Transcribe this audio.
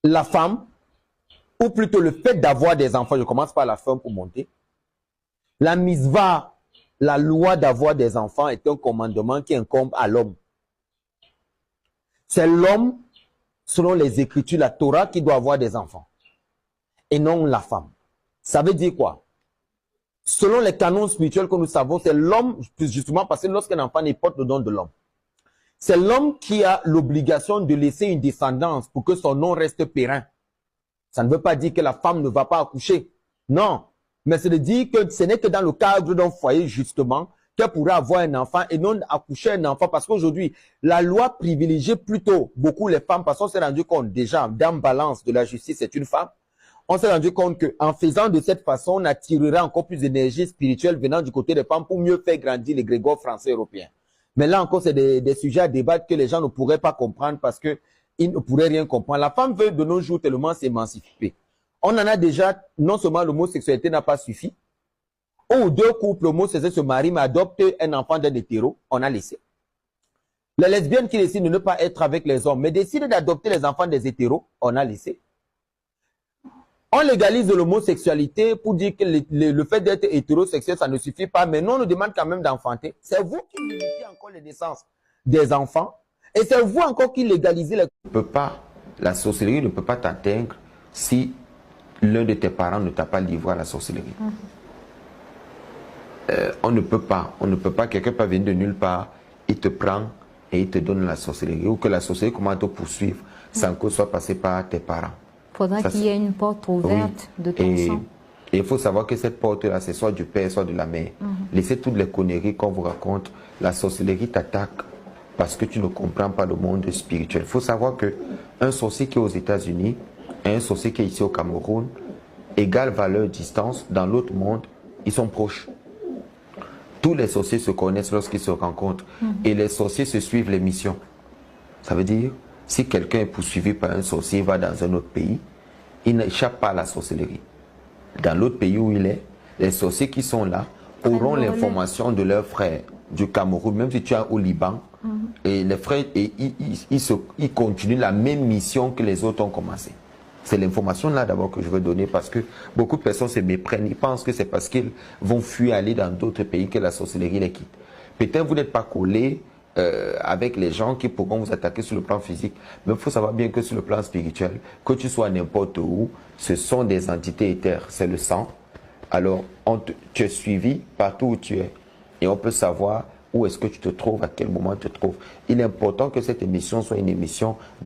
la femme, ou plutôt le fait d'avoir des enfants, je commence par la femme pour monter. La misva, la loi d'avoir des enfants est un commandement qui incombe à l'homme. C'est l'homme, selon les Écritures, la Torah, qui doit avoir des enfants. Et non la femme. Ça veut dire quoi? Selon les canons spirituels que nous savons, c'est l'homme, justement parce que lorsqu'un enfant n'est pas le don de l'homme, c'est l'homme qui a l'obligation de laisser une descendance pour que son nom reste périn. Ça ne veut pas dire que la femme ne va pas accoucher. Non. Mais c'est de dire que ce n'est que dans le cadre d'un foyer, justement, qu'elle pourrait avoir un enfant et non accoucher un enfant. Parce qu'aujourd'hui, la loi privilégie plutôt beaucoup les femmes parce qu'on s'est rendu compte déjà, dans balance de la justice, c'est une femme. On s'est rendu compte qu'en faisant de cette façon, on attirerait encore plus d'énergie spirituelle venant du côté des femmes pour mieux faire grandir les grégores français européens. Mais là encore, c'est des sujets à débattre que les gens ne pourraient pas comprendre parce qu'ils ne pourraient rien comprendre. La femme veut de nos jours tellement s'émanciper. On en a déjà, non seulement l'homosexualité n'a pas suffi, ou deux couples homosexuels se marient mais adoptent un enfant d'un hétéro, on a laissé. Les lesbiennes qui décident de ne pas être avec les hommes, mais décident d'adopter les enfants des hétéros, on a laissé. On légalise l'homosexualité pour dire que le fait d'être hétérosexuel, ça ne suffit pas, mais nous, on nous demande quand même d'enfanter. C'est vous qui limitez encore les naissances des enfants, et c'est vous encore qui légalisez les... La sorcellerie ne peut pas t'atteindre si l'un de tes parents ne t'a pas livré à la sorcellerie. On ne peut pas, quelqu'un peut venir de nulle part, il te prend et il te donne la sorcellerie, ou que la sorcellerie commence à te poursuivre sans que ce soit passé par tes parents. Il faudra qu'il y ait une porte ouverte de ton sang. Et il faut savoir que cette porte-là, c'est soit du père, soit de la mère. Laissez toutes les conneries qu'on vous raconte. La sorcellerie t'attaque parce que tu ne comprends pas le monde spirituel. Il faut savoir qu'un sorcier qui est aux États-Unis et un sorcier qui est ici au Cameroun, égale valeur, distance, dans l'autre monde, ils sont proches. Tous les sorciers se connaissent lorsqu'ils se rencontrent. Et les sorciers se suivent les missions. Ça veut dire, si quelqu'un est poursuivi par un sorcier, il va dans un autre pays, il n'échappe pas à la sorcellerie. Dans l'autre pays où il est, les sorciers qui sont là auront l'information de leurs frères du Cameroun, même si tu es au Liban, et les frères, ils continuent la même mission que les autres ont commencé. C'est l'information là d'abord que je veux donner parce que beaucoup de personnes se méprennent. Ils pensent que c'est parce qu'ils vont fuir aller dans d'autres pays que la sorcellerie les quitte. Peut-être vous n'êtes pas collé avec les gens qui pourront vous attaquer sur le plan physique. Mais il faut savoir bien que sur le plan spirituel, que tu sois n'importe où, ce sont des entités éthères. C'est le sang. Alors, tu es suivi partout où tu es. Et on peut savoir où est-ce que tu te trouves, à quel moment tu te trouves. Il est important que cette émission soit une émission